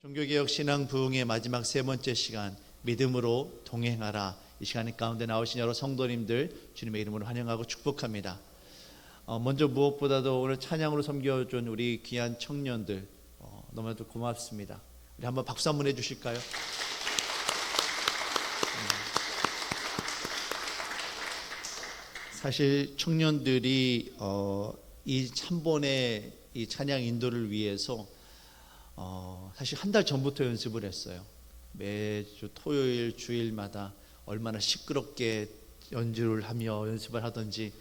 종교개혁 신앙 부흥의 마지막 세 번째 시간, 믿음으로 동행하라. 이 시간 가운데 나오신 여러 성도님들 주님의 이름으로 환영하고 축복합니다. 먼저 무엇보다도 오늘 찬양으로 섬겨준 우리 귀한 청년들 너무나도 고맙습니다. 우리 한번 박수 한번 해주실까요? 사실 청년들이 이 3번의 이 찬양 인도를 위해서 사실 한 달 전부터 연습을 했어요. 매주 토요일 주일마다 얼마나 시끄럽게 연주를 하며 연습을 하던지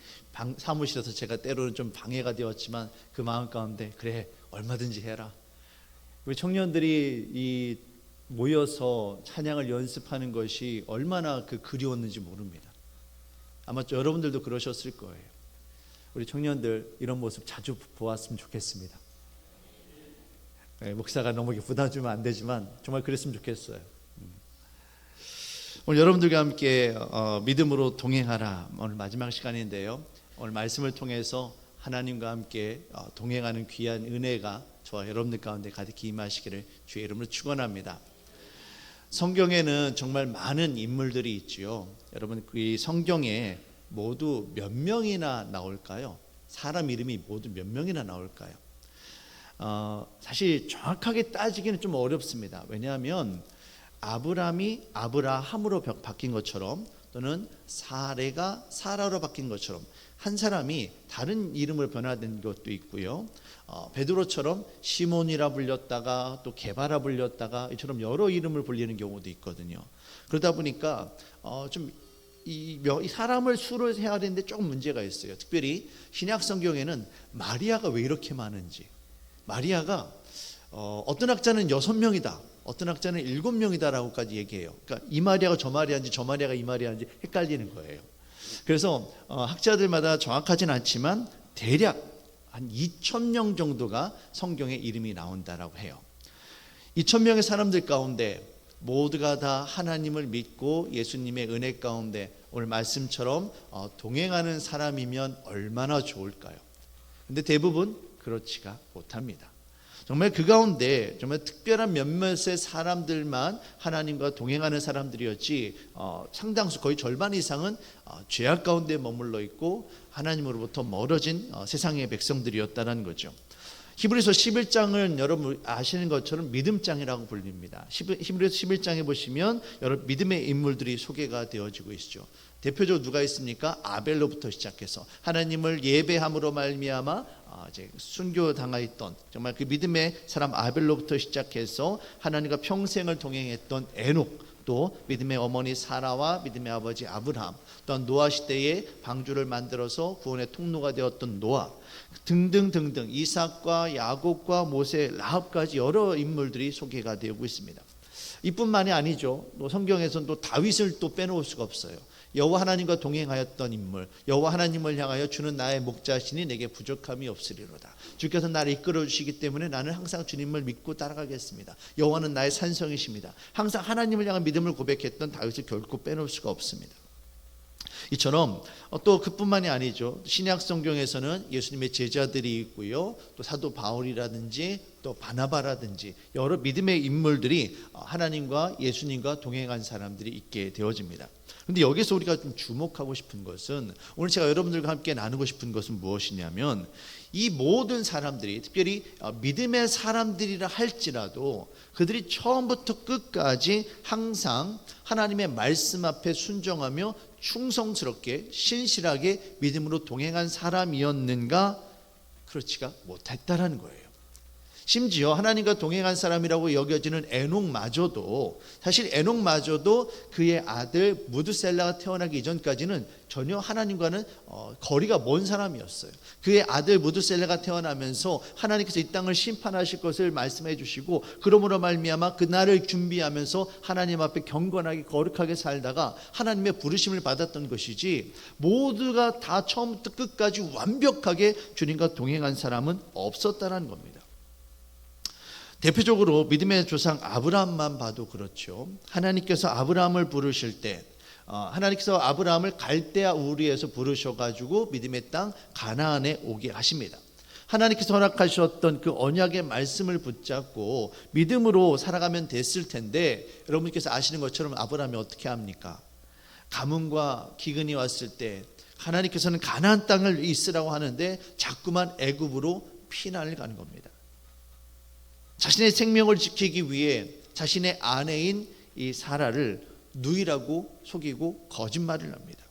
사무실에서 제가 때로는 좀 방해가 되었지만 그 마음 가운데 그래 얼마든지 해라. 우리 청년들이 모여서 찬양을 연습하는 것이 얼마나 그리웠는지 모릅니다. 아마 여러분들도 그러셨을 거예요. 우리 청년들 이런 모습 자주 보았으면 좋겠습니다. 목사가 너무 부담 주면 안 되지만 정말 그랬으면 좋겠어요. 오늘 여러분들과 함께 믿음으로 동행하라, 오늘 마지막 시간인데요, 오늘 말씀을 통해서 하나님과 함께 동행하는 귀한 은혜가 저와 여러분들 가운데 가득히 임하시기를 주의 이름으로 축원합니다. 성경에는 정말 많은 인물들이 있지요. 여러분, 이 성경에 모두 몇 명이나 나올까요? 사람 이름이 모두 몇 명이나 나올까요? 사실 정확하게 따지기는 좀 어렵습니다. 왜냐하면 아브람이 아브라함으로 바뀐 것처럼, 또는 사레가 사라로 바뀐 것처럼 한 사람이 다른 이름으로 변화된 것도 있고요. 베드로처럼 시몬이라 불렸다가 또 게바라 불렸다가 이처럼 여러 이름을 불리는 경우도 있거든요. 그러다 보니까 이 사람을 수를 해야 되는데 조금 문제가 있어요. 특별히 신약 성경에는 마리아가 왜 이렇게 많은지. 마리아가 어떤 학자는 6명이다, 어떤 학자는 7명이다라고까지 얘기해요. 그러니까 이 마리아가 저 마리아인지 저 마리아가 이 마리아인지 헷갈리는 거예요. 그래서 학자들마다 정확하진 않지만 대략 한 2,000명 정도가 성경에 이름이 나온다라고 해요. 2,000명의 사람들 가운데 모두가 다 하나님을 믿고 예수님의 은혜 가운데 오늘 말씀처럼 동행하는 사람이면 얼마나 좋을까요? 근데 대부분 그렇지가 못합니다. 정말 그 가운데 정말 특별한 몇몇의 사람들만 하나님과 동행하는 사람들이었지, 상당수 거의 절반 이상은 죄악 가운데 머물러 있고 하나님으로부터 멀어진 세상의 백성들이었다는 거죠. 히브리서 11장은 여러분 아시는 것처럼 믿음장이라고 불립니다. 히브리서 11장에 보시면 여러 믿음의 인물들이 소개가 되어지고 있죠. 대표적으로 누가 있습니까? 아벨로부터 시작해서 하나님을 예배함으로 말미암아 이제 순교당하였던 정말 그 믿음의 사람 아벨로부터 시작해서 하나님과 평생을 동행했던 에녹, 또 믿음의 어머니 사라와 믿음의 아버지 아브라함, 또한 노아 시대에 방주를 만들어서 구원의 통로가 되었던 노아 등등등등, 이삭과 야곱과 모세, 라합까지 여러 인물들이 소개가 되고 있습니다. 이뿐만이 아니죠. 또 성경에서는 또 다윗을 또 빼놓을 수가 없어요. 여호와 하나님과 동행하였던 인물, 여호와 하나님을 향하여 주는 나의 목자시니 내게 부족함이 없으리로다. 주께서 나를 이끌어 주시기 때문에 나는 항상 주님을 믿고 따라가겠습니다. 여호와는 나의 산성이십니다. 항상 하나님을 향한 믿음을 고백했던 다윗을 결코 빼놓을 수가 없습니다. 이처럼 또 그뿐만이 아니죠. 신약 성경에서는 예수님의 제자들이 있고요, 또 사도 바울이라든지 또 바나바라든지 여러 믿음의 인물들이 하나님과 예수님과 동행한 사람들이 있게 되어집니다. 그런데 여기서 우리가 좀 주목하고 싶은 것은, 오늘 제가 여러분들과 함께 나누고 싶은 것은 무엇이냐면, 이 모든 사람들이, 특별히 믿음의 사람들이라 할지라도 그들이 처음부터 끝까지 항상 하나님의 말씀 앞에 순종하며 충성스럽게 신실하게 믿음으로 동행한 사람이었는가? 그렇지가 못했다라는 거예요. 심지어 하나님과 동행한 사람이라고 여겨지는 에녹마저도, 사실 에녹마저도 그의 아들 무드셀라가 태어나기 이전까지는 전혀 하나님과는 거리가 먼 사람이었어요. 그의 아들 무드셀라가 태어나면서 하나님께서 이 땅을 심판하실 것을 말씀해 주시고, 그러므로 말미암아 그날을 준비하면서 하나님 앞에 경건하게 거룩하게 살다가 하나님의 부르심을 받았던 것이지, 모두가 다 처음부터 끝까지 완벽하게 주님과 동행한 사람은 없었다는 겁니다. 대표적으로 믿음의 조상 아브라함만 봐도 그렇죠. 하나님께서 아브라함을 부르실 때, 하나님께서 아브라함을 갈대아 우르에서 부르셔가지고 믿음의 땅 가나안에 오게 하십니다. 하나님께서 허락하셨던 그 언약의 말씀을 붙잡고 믿음으로 살아가면 됐을 텐데, 여러분께서 아시는 것처럼 아브라함이 어떻게 합니까? 가뭄과 기근이 왔을 때 하나님께서는 가나안 땅을 있으라고 하는데 자꾸만 애굽으로 피난을 가는 겁니다. 자신의 생명을 지키기 위해 자신의 아내인 이 사라를 누이라고 속이고 거짓말을 합니다.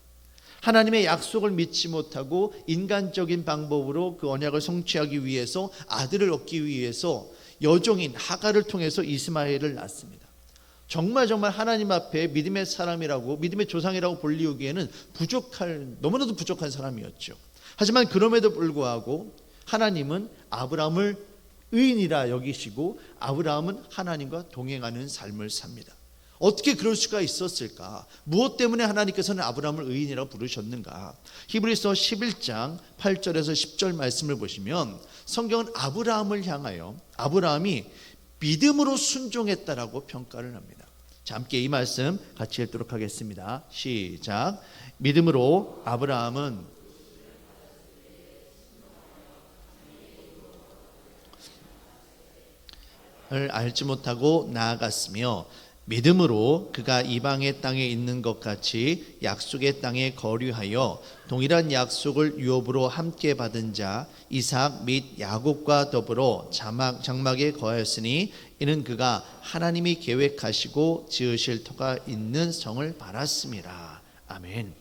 하나님의 약속을 믿지 못하고 인간적인 방법으로 그 언약을 성취하기 위해서, 아들을 얻기 위해서 여종인 하갈을 통해서 이스마엘을 낳습니다. 정말 하나님 앞에 믿음의 사람이라고, 믿음의 조상이라고 불리우기에는 너무나도 부족한 사람이었죠. 하지만 그럼에도 불구하고 하나님은 아브라함을 의인이라 여기시고 아브라함은 하나님과 동행하는 삶을 삽니다. 어떻게 그럴 수가 있었을까? 무엇 때문에 하나님께서는 아브라함을 의인이라고 부르셨는가? 히브리서 11장 8절에서 10절 말씀을 보시면 성경은 아브라함을 향하여 아브라함이 믿음으로 순종했다라고 평가를 합니다. 자, 함께 이 말씀 같이 읽도록 하겠습니다. 시작. 믿음으로 아브라함은 알지 못하고 나아갔으며 믿음으로 그가 이방의 땅에 있는 것 같이 약속의 땅에 거류하여 동일한 약속을 유업으로 함께 받은 자 이삭 및 야곱과 더불어 장막에 거하였으니 이는 그가 하나님이 계획하시고 지으실 터가 있는 성을 바랐습니다. 아멘.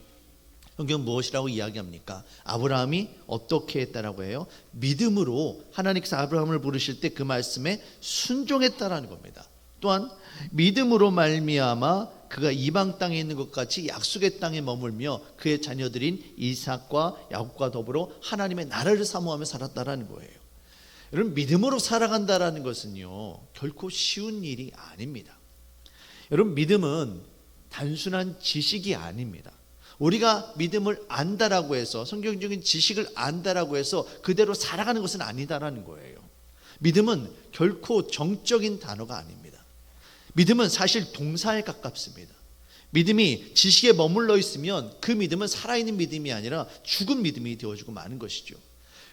성경 무엇이라고 이야기합니까? 아브라함이 어떻게 했다라고 해요? 믿음으로 하나님께서 아브라함을 부르실 때 그 말씀에 순종했다라는 겁니다. 또한 믿음으로 말미암아 그가 이방 땅에 있는 것 같이 약속의 땅에 머물며 그의 자녀들인 이삭과 야곱과 더불어 하나님의 나라를 사모하며 살았다라는 거예요. 여러분, 믿음으로 살아간다라는 것은요 결코 쉬운 일이 아닙니다. 여러분, 믿음은 단순한 지식이 아닙니다. 우리가 믿음을 안다라고 해서, 성경적인 지식을 안다라고 해서 그대로 살아가는 것은 아니다라는 거예요. 믿음은 결코 정적인 단어가 아닙니다. 믿음은 사실 동사에 가깝습니다. 믿음이 지식에 머물러 있으면 그 믿음은 살아있는 믿음이 아니라 죽은 믿음이 되어지고 마는 것이죠.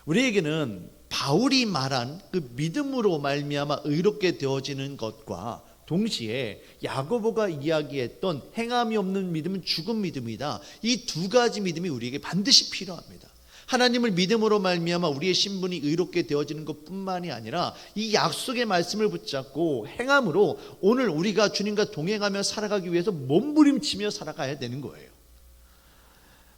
우리에게는 바울이 말한 그 믿음으로 말미암아 의롭게 되어지는 것과 동시에 야고보가 이야기했던 행함이 없는 믿음은 죽은 믿음이다. 이 두 가지 믿음이 우리에게 반드시 필요합니다. 하나님을 믿음으로 말미암아 우리의 신분이 의롭게 되어지는 것뿐만이 아니라 이 약속의 말씀을 붙잡고 행함으로 오늘 우리가 주님과 동행하며 살아가기 위해서 몸부림치며 살아가야 되는 거예요.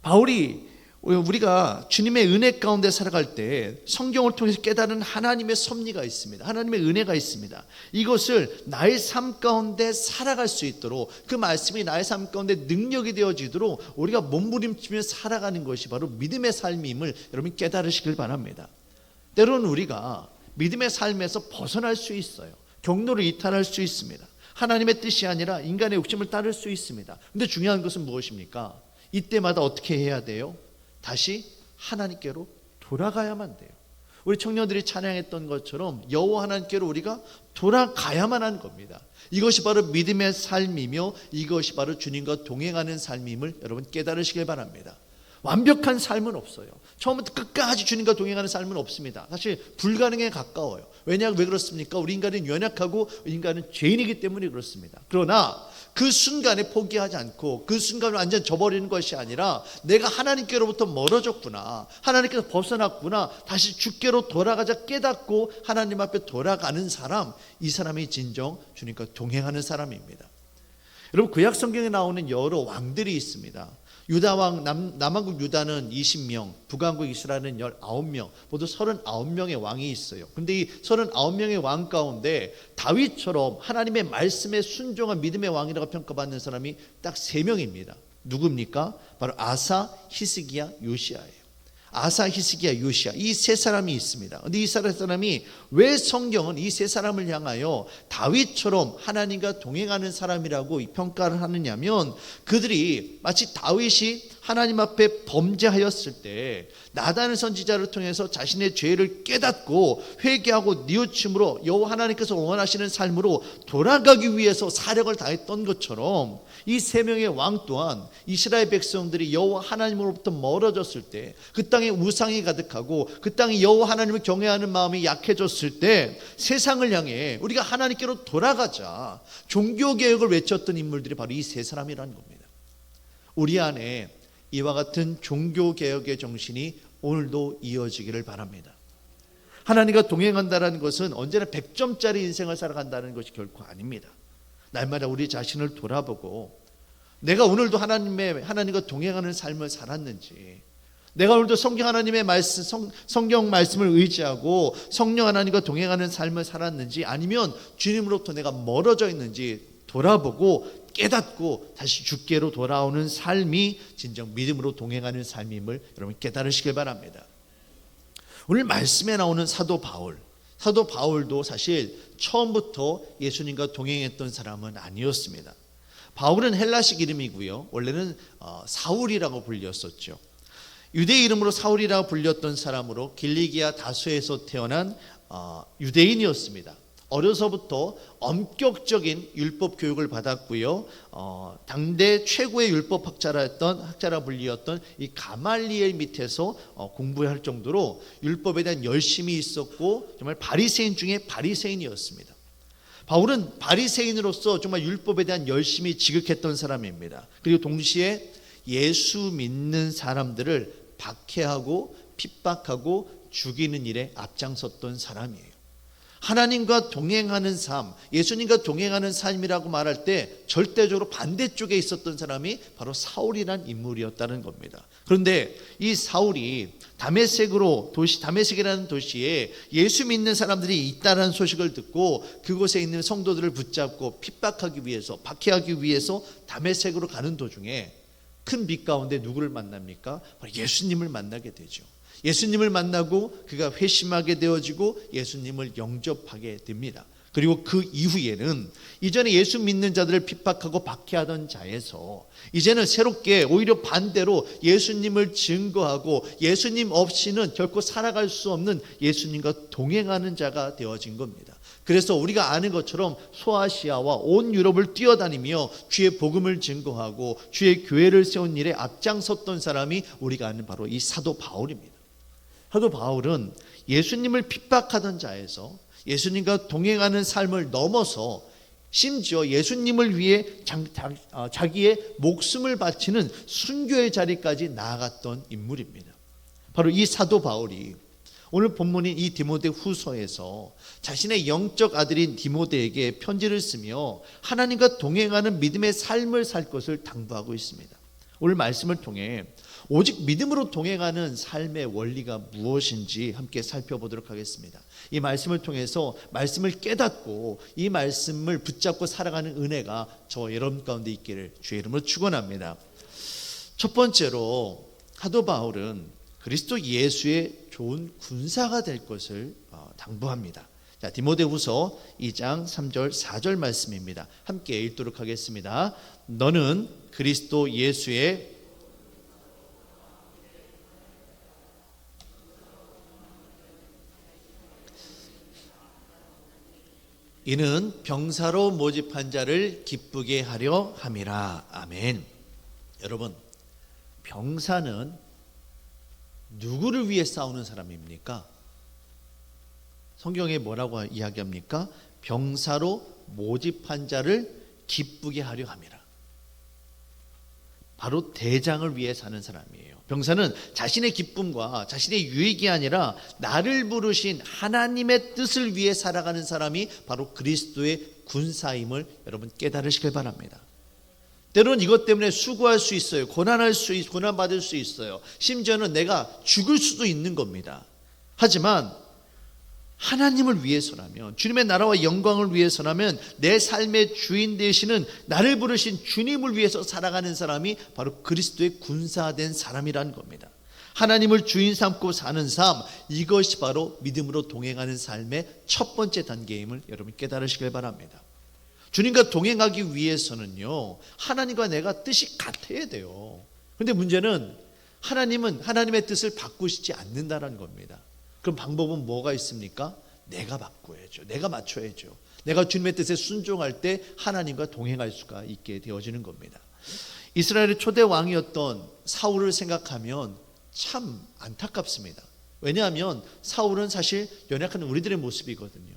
바울이 우리가 주님의 은혜 가운데 살아갈 때 성경을 통해서 깨달은 하나님의 섭리가 있습니다. 하나님의 은혜가 있습니다. 이것을 나의 삶 가운데 살아갈 수 있도록, 그 말씀이 나의 삶 가운데 능력이 되어지도록 우리가 몸부림치며 살아가는 것이 바로 믿음의 삶임을 여러분 깨달으시길 바랍니다. 때로는 우리가 믿음의 삶에서 벗어날 수 있어요. 경로를 이탈할 수 있습니다. 하나님의 뜻이 아니라 인간의 욕심을 따를 수 있습니다. 그런데 중요한 것은 무엇입니까? 이때마다 어떻게 해야 돼요? 다시 하나님께로 돌아가야만 돼요. 우리 청년들이 찬양했던 것처럼 여호와 하나님께로 우리가 돌아가야만 하는 겁니다. 이것이 바로 믿음의 삶이며 이것이 바로 주님과 동행하는 삶임을 여러분 깨달으시길 바랍니다. 완벽한 삶은 없어요. 처음부터 끝까지 주님과 동행하는 삶은 없습니다. 사실 불가능에 가까워요. 왜냐하면 왜 그렇습니까? 우리 인간은 연약하고 인간은 죄인이기 때문에 그렇습니다. 그러나 그 순간에 포기하지 않고 그 순간을 완전 저버리는 것이 아니라 내가 하나님께로부터 멀어졌구나, 하나님께서 벗어났구나, 다시 주께로 돌아가자 깨닫고 하나님 앞에 돌아가는 사람, 이 사람이 진정 주님과 동행하는 사람입니다. 여러분, 구약 성경에 나오는 여러 왕들이 있습니다. 유다왕, 남왕국 유다는 20명, 북왕국 이스라엘은 19명, 모두 39명의 왕이 있어요. 그런데 이 39명의 왕 가운데 다윗처럼 하나님의 말씀에 순종한 믿음의 왕이라고 평가받는 사람이 딱 3명입니다. 누굽니까? 바로 아사, 히스기야, 요시야예요. 아사, 히스기야, 요시야, 이 세 사람이 있습니다. 그런데 이 사람이 왜 성경은 이 세 사람을 향하여 다윗처럼 하나님과 동행하는 사람이라고 평가를 하느냐면, 그들이 마치 다윗이 하나님 앞에 범죄하였을 때 나단 선지자를 통해서 자신의 죄를 깨닫고 회개하고 뉘우침으로 여호와 하나님께서 원하시는 삶으로 돌아가기 위해서 사력을 다했던 것처럼 이 3명의 왕 또한 이스라엘 백성들이 여호와 하나님으로부터 멀어졌을 때, 그 땅에 땅에 우상이 가득하고 그 땅에 여호와 하나님을 경외하는 마음이 약해졌을 때 세상을 향해 우리가 하나님께로 돌아가자 종교개혁을 외쳤던 인물들이 바로 이 세 사람이라는 겁니다. 우리 안에 이와 같은 종교개혁의 정신이 오늘도 이어지기를 바랍니다. 하나님과 동행한다는 것은 언제나 100점짜리 인생을 살아간다는 것이 결코 아닙니다. 날마다 우리 자신을 돌아보고 내가 오늘도 하나님과 동행하는 삶을 살았는지, 내가 오늘도 성경 하나님의 말씀, 성경 말씀을 의지하고 성령 하나님과 동행하는 삶을 살았는지, 아니면 주님으로부터 내가 멀어져 있는지 돌아보고 깨닫고 다시 주께로 돌아오는 삶이 진정 믿음으로 동행하는 삶임을 여러분 깨달으시길 바랍니다. 오늘 말씀에 나오는 사도 바울도 사실 처음부터 예수님과 동행했던 사람은 아니었습니다. 바울은 헬라식 이름이고요. 원래는 사울이라고 불렸었죠. 유대 이름으로 사울이라고 불렸던 사람으로 길리기아 다소에서 태어난 유대인이었습니다. 어려서부터 엄격적인 율법 교육을 받았고요. 당대 최고의 율법 학자라 불리었던 이 가말리엘 밑에서 공부할 정도로 율법에 대한 열심이 있었고 정말 바리새인 중에 바리새인이었습니다. 바울은 바리새인으로서 정말 율법에 대한 열심이 지극했던 사람입니다. 그리고 동시에 예수 믿는 사람들을 박해하고 핍박하고 죽이는 일에 앞장섰던 사람이에요. 하나님과 동행하는 삶, 예수님과 동행하는 삶이라고 말할 때 절대적으로 반대쪽에 있었던 사람이 바로 사울이라는 인물이었다는 겁니다. 그런데 이 사울이 다메섹이라는 도시에 예수 믿는 사람들이 있다는 소식을 듣고 그곳에 있는 성도들을 붙잡고 핍박하기 위해서, 박해하기 위해서 다메섹으로 가는 도중에 큰 빛 가운데 누구를 만납니까? 바로 예수님을 만나게 되죠. 예수님을 만나고 그가 회심하게 되어지고 예수님을 영접하게 됩니다. 그리고 그 이후에는 이전에 예수 믿는 자들을 핍박하고 박해하던 자에서 이제는 새롭게 오히려 반대로 예수님을 증거하고 예수님 없이는 결코 살아갈 수 없는 예수님과 동행하는 자가 되어진 겁니다. 그래서 우리가 아는 것처럼 소아시아와 온 유럽을 뛰어다니며 주의 복음을 증거하고 주의 교회를 세운 일에 앞장섰던 사람이 우리가 아는 바로 이 사도 바울입니다. 사도 바울은 예수님을 핍박하던 자에서 예수님과 동행하는 삶을 넘어서 심지어 예수님을 위해 자기의 목숨을 바치는 순교의 자리까지 나아갔던 인물입니다. 바로 이 사도 바울이 오늘 본문인 이 디모데 후서에서 자신의 영적 아들인 디모데에게 편지를 쓰며 하나님과 동행하는 믿음의 삶을 살 것을 당부하고 있습니다. 오늘 말씀을 통해 오직 믿음으로 동행하는 삶의 원리가 무엇인지 함께 살펴보도록 하겠습니다. 이 말씀을 통해서 말씀을 깨닫고 이 말씀을 붙잡고 살아가는 은혜가 저와 여러분 가운데 있기를 주의 이름으로 축원합니다. 첫 번째로 사도 바울은 그리스도 예수의 좋은 군사가 될 것을 당부합니다. 자, 디모데후서 2장 3절 4절 말씀입니다. 함께 읽도록 하겠습니다. 너는 그리스도 예수의 이는 병사로 모집한 자를 기쁘게 하려 함이라. 아멘. 여러분, 병사는 누구를 위해 싸우는 사람입니까? 성경에 뭐라고 이야기합니까? 병사로 모집한 자를 기쁘게 하려 함이라. 바로 대장을 위해 사는 사람이에요. 병사는 자신의 기쁨과 자신의 유익이 아니라 나를 부르신 하나님의 뜻을 위해 살아가는 사람이 바로 그리스도의 군사임을 여러분 깨달으시길 바랍니다. 때로는 이것 때문에 수고할 수 있어요. 고난받을 수 있어요. 심지어는 내가 죽을 수도 있는 겁니다. 하지만 하나님을 위해서라면, 주님의 나라와 영광을 위해서라면, 내 삶의 주인 되시는 나를 부르신 주님을 위해서 살아가는 사람이 바로 그리스도의 군사된 사람이라는 겁니다. 하나님을 주인 삼고 사는 삶, 이것이 바로 믿음으로 동행하는 삶의 첫 번째 단계임을 여러분 깨달으시길 바랍니다. 주님과 동행하기 위해서는요, 하나님과 내가 뜻이 같아야 돼요. 그런데 문제는 하나님은 하나님의 뜻을 바꾸시지 않는다는 겁니다. 그럼 방법은 뭐가 있습니까? 내가 바꿔야죠. 내가 맞춰야죠. 내가 주님의 뜻에 순종할 때 하나님과 동행할 수가 있게 되어지는 겁니다. 이스라엘의 초대 왕이었던 사울을 생각하면 참 안타깝습니다. 왜냐하면 사울은 사실 연약한 우리들의 모습이거든요.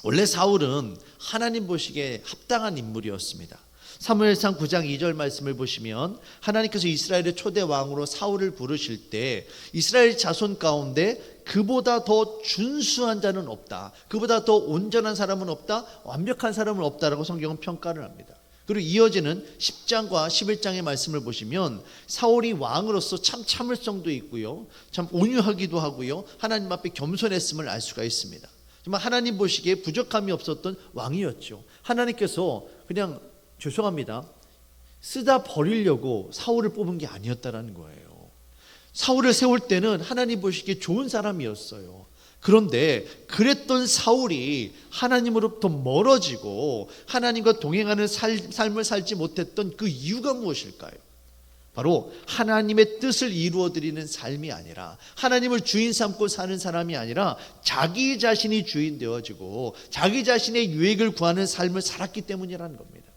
원래 사울은 하나님 보시기에 합당한 인물이었습니다. 사무엘상 9장 2절 말씀을 보시면 하나님께서 이스라엘의 초대 왕으로 사울을 부르실 때 이스라엘 자손 가운데 그보다 더 준수한 자는 없다, 그보다 더 온전한 사람은 없다, 완벽한 사람은 없다라고 성경은 평가를 합니다. 그리고 이어지는 10장과 11장의 말씀을 보시면 사울이 왕으로서 참 참을성도 있고요, 참 온유하기도 하고요, 하나님 앞에 겸손했음을 알 수가 있습니다. 정말 하나님 보시기에 부족함이 없었던 왕이었죠. 하나님께서 그냥 죄송합니다, 쓰다 버리려고 사울을 뽑은 게 아니었다라는 거예요. 사울을 세울 때는 하나님 보시기에 좋은 사람이었어요. 그런데 그랬던 사울이 하나님으로부터 멀어지고 하나님과 동행하는 삶을 살지 못했던 그 이유가 무엇일까요? 바로 하나님의 뜻을 이루어드리는 삶이 아니라, 하나님을 주인 삼고 사는 사람이 아니라 자기 자신이 주인 되어지고 자기 자신의 유익을 구하는 삶을 살았기 때문이라는 겁니다.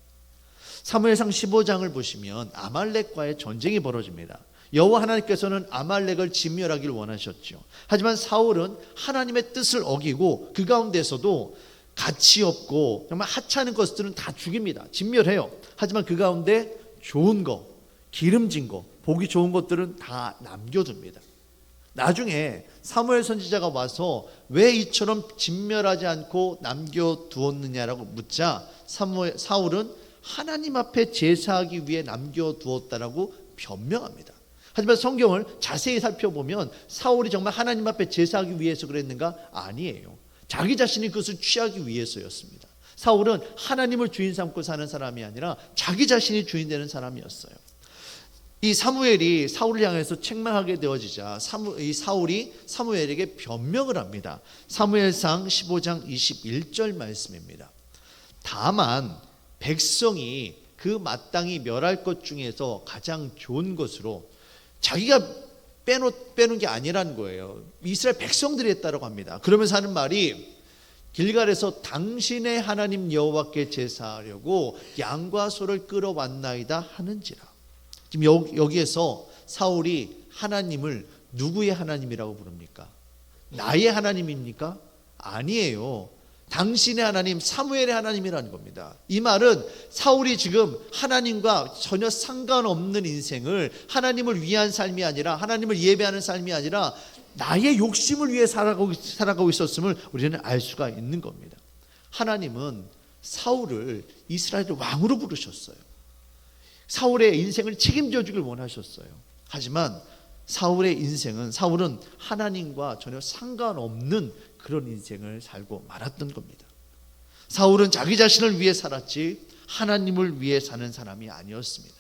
사무엘상 15장을 보시면 아말렉과의 전쟁이 벌어집니다. 여호와 하나님께서는 아말렉을 진멸하기를 원하셨죠. 하지만 사울은 하나님의 뜻을 어기고 그 가운데서도 가치 없고 정말 하찮은 것들은 다 죽입니다. 진멸해요. 하지만 그 가운데 좋은 거, 기름진 거, 보기 좋은 것들은 다 남겨둡니다. 나중에 사무엘 선지자가 와서 왜 이처럼 진멸하지 않고 남겨두었느냐라고 묻자 사울은 하나님 앞에 제사하기 위해 남겨두었다라고 변명합니다. 하지만 성경을 자세히 살펴보면 사울이 정말 하나님 앞에 제사하기 위해서 그랬는가? 아니에요. 자기 자신이 그것을 취하기 위해서였습니다. 사울은 하나님을 주인 삼고 사는 사람이 아니라 자기 자신이 주인 되는 사람이었어요. 이 사무엘이 사울을 향해서 책망하게 되어지자 이 사울이 사무엘에게 변명을 합니다. 사무엘상 15장 21절 말씀입니다. 다만 백성이 그 마땅히 멸할 것 중에서 가장 좋은 것으로, 자기가 빼놓은 게 아니라는 거예요. 이스라엘 백성들이 했다라고 합니다. 그러면서 하는 말이 길갈에서 당신의 하나님 여호와께 제사하려고 양과 소를 끌어왔나이다 하는지라. 지금 여기에서 사울이 하나님을 누구의 하나님이라고 부릅니까? 나의 하나님입니까? 아니에요. 당신의 하나님, 사무엘의 하나님이라는 겁니다. 이 말은 사울이 지금 하나님과 전혀 상관없는 인생을, 하나님을 위한 삶이 아니라, 하나님을 예배하는 삶이 아니라 나의 욕심을 위해 살아가고 있었음을 우리는 알 수가 있는 겁니다. 하나님은 사울을 이스라엘의 왕으로 부르셨어요. 사울의 인생을 책임져 주길 원하셨어요. 하지만 사울은 하나님과 전혀 상관없는 그런 인생을 살고 말았던 겁니다. 사울은 자기 자신을 위해 살았지 하나님을 위해 사는 사람이 아니었습니다.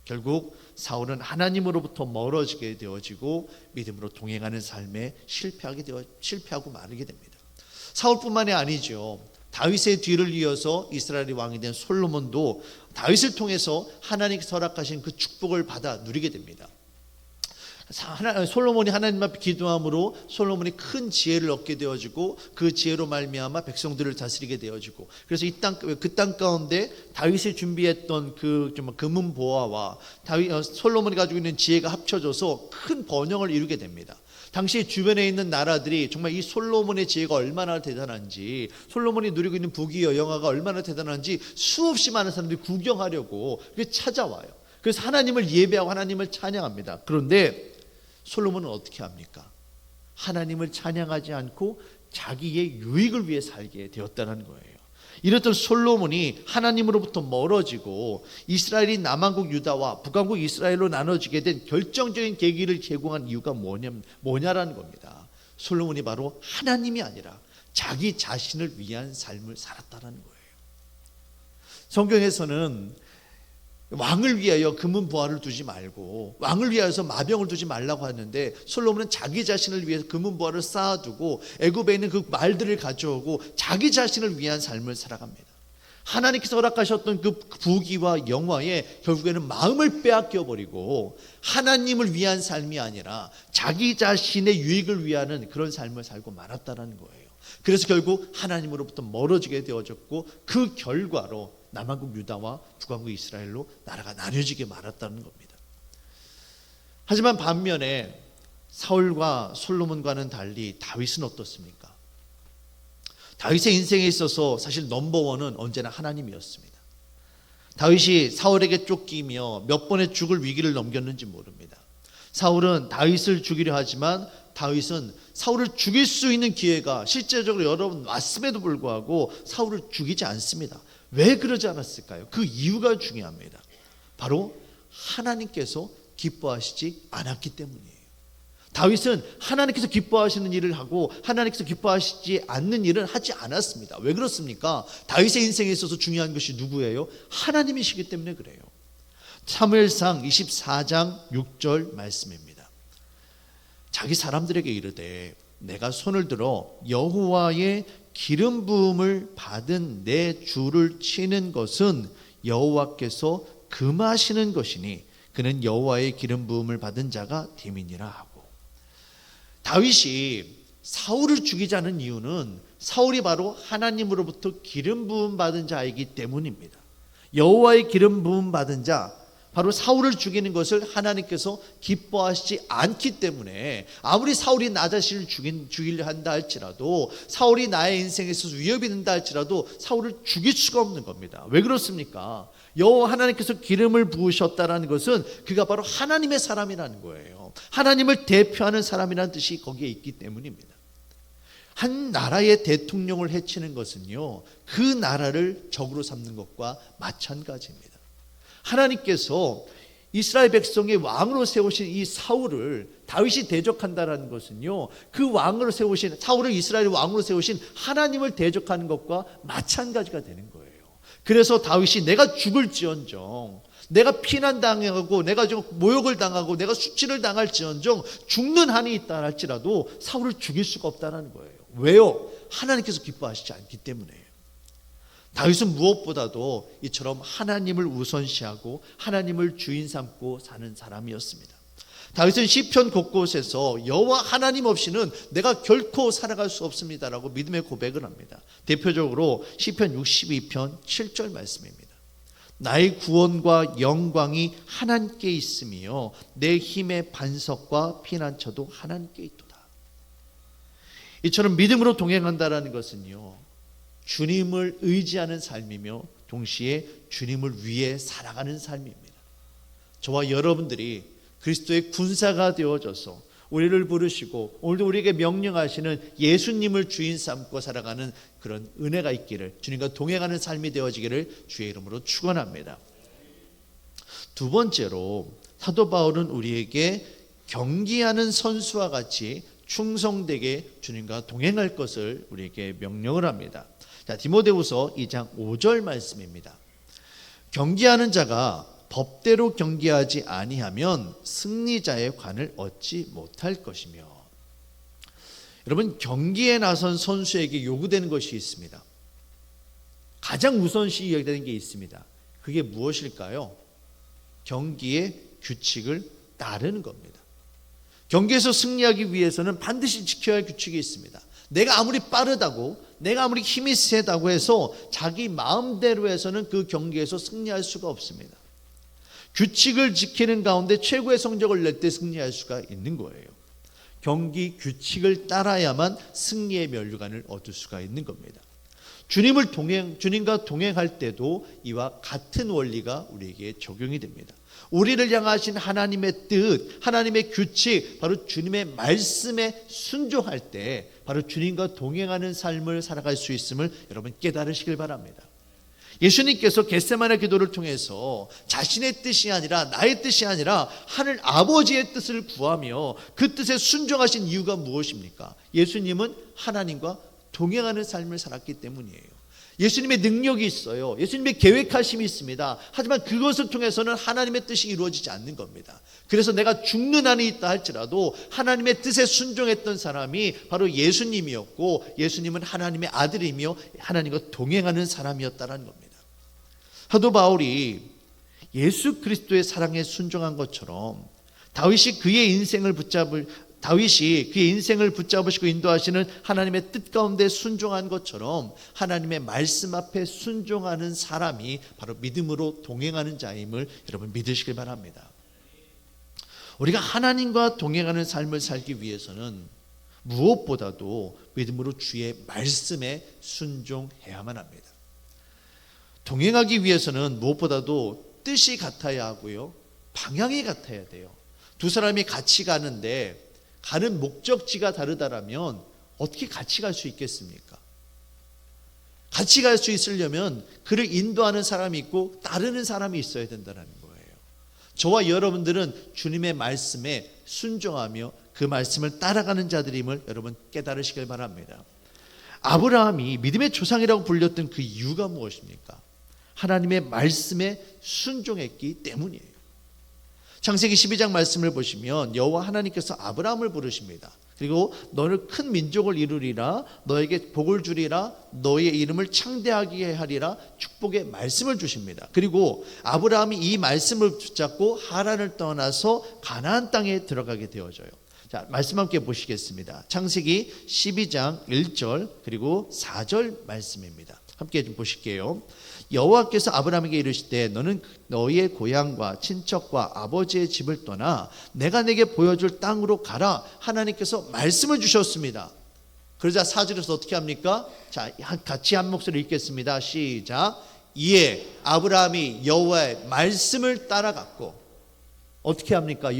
결국 사울은 하나님으로부터 멀어지게 되어지고 믿음으로 동행하는 삶에 실패하고 마르게 됩니다. 사울뿐만이 아니죠. 다윗의 뒤를 이어서 이스라엘의 왕이 된 솔로몬도 다윗을 통해서 하나님께서 허락하신 그 축복을 받아 누리게 됩니다. 솔로몬이 하나님 앞에 기도함으로 솔로몬이 큰 지혜를 얻게 되어지고 그 지혜로 말미암아 백성들을 다스리게 되어지고, 그래서 그 땅 가운데 다윗이 준비했던 그 금은 보화와 솔로몬이 가지고 있는 지혜가 합쳐져서 큰 번영을 이루게 됩니다. 당시 주변에 있는 나라들이 정말 이 솔로몬의 지혜가 얼마나 대단한지, 솔로몬이 누리고 있는 부귀 영화가 얼마나 대단한지 수없이 많은 사람들이 구경하려고 찾아와요. 그래서 하나님을 예배하고 하나님을 찬양합니다. 그런데 솔로몬은 어떻게 합니까? 하나님을 찬양하지 않고 자기의 유익을 위해 살게 되었다는 거예요. 이랬던 솔로몬이 하나님으로부터 멀어지고 이스라엘이 남왕국 유다와 북왕국 이스라엘로 나눠지게 된 결정적인 계기를 제공한 이유가 뭐냐라는 겁니다. 솔로몬이 바로 하나님이 아니라 자기 자신을 위한 삶을 살았다는 거예요. 성경에서는 왕을 위하여 금은 보화를 두지 말고 왕을 위하여서 마병을 두지 말라고 하는데, 솔로몬은 자기 자신을 위해서 금은 보화를 쌓아두고 애굽에 있는 그 말들을 가져오고 자기 자신을 위한 삶을 살아갑니다. 하나님께서 허락하셨던 그 부귀와 영화에 결국에는 마음을 빼앗겨 버리고 하나님을 위한 삶이 아니라 자기 자신의 유익을 위하는 그런 삶을 살고 말았다는 거예요. 그래서 결국 하나님으로부터 멀어지게 되어졌고, 그 결과로 남왕국 유다와 북왕국 이스라엘로 나라가 나뉘어지게 말았다는 겁니다. 하지만 반면에 사울과 솔로몬과는 달리 다윗은 어떻습니까? 다윗의 인생에 있어서 사실 넘버원은 언제나 하나님이었습니다. 다윗이 사울에게 쫓기며 몇 번의 죽을 위기를 넘겼는지 모릅니다. 사울은 다윗을 죽이려 하지만 다윗은 사울을 죽일 수 있는 기회가 실제적으로 여러 번 왔음에도 불구하고 사울을 죽이지 않습니다. 왜 그러지 않았을까요? 그 이유가 중요합니다. 바로 하나님께서 기뻐하시지 않았기 때문이에요. 다윗은 하나님께서 기뻐하시는 일을 하고 하나님께서 기뻐하시지 않는 일을 하지 않았습니다. 왜 그렇습니까? 다윗의 인생에 있어서 중요한 것이 누구예요? 하나님이시기 때문에 그래요. 사무엘상 24장 6절 말씀입니다. 자기 사람들에게 이르되 내가 손을 들어 여호와의 기름 부음을 받은 내 주를 치는 것은 여호와께서 금하시는 것이니 그는 여호와의 기름 부음을 받은 자가 됨이니라 하고, 다윗이 사울을 죽이자는 이유는 사울이 바로 하나님으로부터 기름 부음 받은 자이기 때문입니다. 여호와의 기름 부음 받은 자, 바로 사울을 죽이는 것을 하나님께서 기뻐하시지 않기 때문에 아무리 사울이 나 자신을 죽이려 한다 할지라도, 사울이 나의 인생에 있어서 위협이 된다 할지라도 사울을 죽일 수가 없는 겁니다. 왜 그렇습니까? 여호와 하나님께서 기름을 부으셨다라는 것은 그가 바로 하나님의 사람이라는 거예요. 하나님을 대표하는 사람이라는 뜻이 거기에 있기 때문입니다. 한 나라의 대통령을 해치는 것은요, 그 나라를 적으로 삼는 것과 마찬가지입니다. 하나님께서 이스라엘 백성의 왕으로 세우신 이 사울을 다윗이 대적한다는 것은요, 그 왕으로 세우신, 사울을 이스라엘 왕으로 세우신 하나님을 대적하는 것과 마찬가지가 되는 거예요. 그래서 다윗이 내가 죽을지언정, 내가 피난당하고 내가 모욕을 당하고 내가 수치를 당할지언정 죽는 한이 있다 할지라도 사울을 죽일 수가 없다는 거예요. 왜요? 하나님께서 기뻐하시지 않기 때문에요. 다윗은 무엇보다도 이처럼 하나님을 우선시하고 하나님을 주인 삼고 사는 사람이었습니다. 다윗은 시편 곳곳에서 여호와 하나님 없이는 내가 결코 살아갈 수 없습니다라고 믿음의 고백을 합니다. 대표적으로 시편 62편 7절 말씀입니다. 나의 구원과 영광이 하나님께 있으며 내 힘의 반석과 피난처도 하나님께 있도다. 이처럼 믿음으로 동행한다라는 것은요, 주님을 의지하는 삶이며 동시에 주님을 위해 살아가는 삶입니다. 저와 여러분들이 그리스도의 군사가 되어져서 우리를 부르시고 오늘도 우리에게 명령하시는 예수님을 주인 삼고 살아가는 그런 은혜가 있기를, 주님과 동행하는 삶이 되어지기를 주의 이름으로 축원합니다. 두 번째로 사도 바울은 우리에게 경기하는 선수와 같이 충성되게 주님과 동행할 것을 우리에게 명령을 합니다. 자, 디모데후서 2장 5절 말씀입니다. 경기하는 자가 법대로 경기하지 아니하면 승리자의 관을 얻지 못할 것이며. 여러분, 경기에 나선 선수에게 요구되는 것이 있습니다. 가장 우선시 여기되는 게 있습니다. 그게 무엇일까요? 경기의 규칙을 따르는 겁니다. 경기에서 승리하기 위해서는 반드시 지켜야 할 규칙이 있습니다. 내가 아무리 빠르다고, 내가 아무리 힘이 세다고 해서 자기 마음대로 해서는 그 경기에서 승리할 수가 없습니다. 규칙을 지키는 가운데 최고의 성적을 낼 때 승리할 수가 있는 거예요. 경기 규칙을 따라야만 승리의 면류관을 얻을 수가 있는 겁니다. 주님과 동행할 때도 이와 같은 원리가 우리에게 적용이 됩니다. 우리를 향하신 하나님의 뜻, 하나님의 규칙, 바로 주님의 말씀에 순종할 때 바로 주님과 동행하는 삶을 살아갈 수 있음을 여러분 깨달으시길 바랍니다. 예수님께서 겟세마네 기도를 통해서 자신의 뜻이 아니라, 나의 뜻이 아니라 하늘 아버지의 뜻을 구하며 그 뜻에 순종하신 이유가 무엇입니까? 예수님은 하나님과 동행하는 삶을 살았기 때문이에요. 예수님의 능력이 있어요. 예수님의 계획하심이 있습니다. 하지만 그것을 통해서는 하나님의 뜻이 이루어지지 않는 겁니다. 그래서 내가 죽는 한이 있다 할지라도 하나님의 뜻에 순종했던 사람이 바로 예수님이었고, 예수님은 하나님의 아들이며 하나님과 동행하는 사람이었다는 겁니다. 사도 바울이 예수 그리스도의 사랑에 순종한 것처럼 다윗이 그의 인생을 붙잡으시고 인도하시는 하나님의 뜻 가운데 순종한 것처럼 하나님의 말씀 앞에 순종하는 사람이 바로 믿음으로 동행하는 자임을 여러분 믿으시길 바랍니다. 우리가 하나님과 동행하는 삶을 살기 위해서는 무엇보다도 믿음으로 주의 말씀에 순종해야만 합니다. 동행하기 위해서는 무엇보다도 뜻이 같아야 하고요, 방향이 같아야 돼요. 두 사람이 같이 가는데 가는 목적지가 다르다라면 어떻게 같이 갈 수 있겠습니까? 같이 갈 수 있으려면 그를 인도하는 사람이 있고 따르는 사람이 있어야 된다는 거예요. 저와 여러분들은 주님의 말씀에 순종하며 그 말씀을 따라가는 자들임을 여러분 깨달으시길 바랍니다. 아브라함이 믿음의 조상이라고 불렸던 그 이유가 무엇입니까? 하나님의 말씀에 순종했기 때문이에요. 창세기 12장 말씀을 보시면 여호와 하나님께서 아브라함을 부르십니다. 그리고 너를 큰 민족을 이루리라, 너에게 복을 주리라, 너의 이름을 창대하게 하리라 축복의 말씀을 주십니다. 그리고 아브라함이 이 말씀을 붙잡고 하란을 떠나서 가나안 땅에 들어가게 되어져요. 자, 말씀 함께 보시겠습니다. 창세기 12장 1절 그리고 4절 말씀입니다. 함께 좀 보실게요. 여호와께서 아브라함에게 이르시되 너는 너의 고향과 친척과 아버지의 집을 떠나 내가 내게 보여줄 땅으로 가라. 하나님께서 말씀을 주셨습니다. 그러자 4절에서 어떻게 합니까? 자, 같이 한 목소리 읽겠습니다. 시작. 이에 아브라함이 여호와의 말씀을 따라갔고, 어떻게 합니까?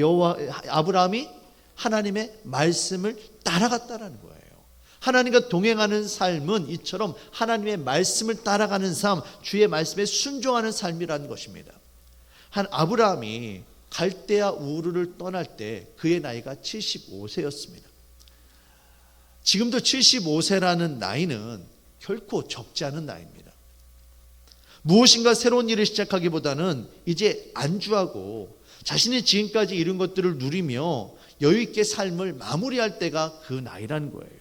아브라함이 하나님의 말씀을 따라갔다라는 거예요. 하나님과 동행하는 삶은 이처럼 하나님의 말씀을 따라가는 삶, 주의 말씀에 순종하는 삶이라는 것입니다. 아브라함이 갈대아 우르를 떠날 때 그의 나이가 75세였습니다. 지금도 75세라는 나이는 결코 적지 않은 나이입니다. 무엇인가 새로운 일을 시작하기보다는 이제 안주하고 자신이 지금까지 이룬 것들을 누리며 여유 있게 삶을 마무리할 때가 그 나이라는 거예요.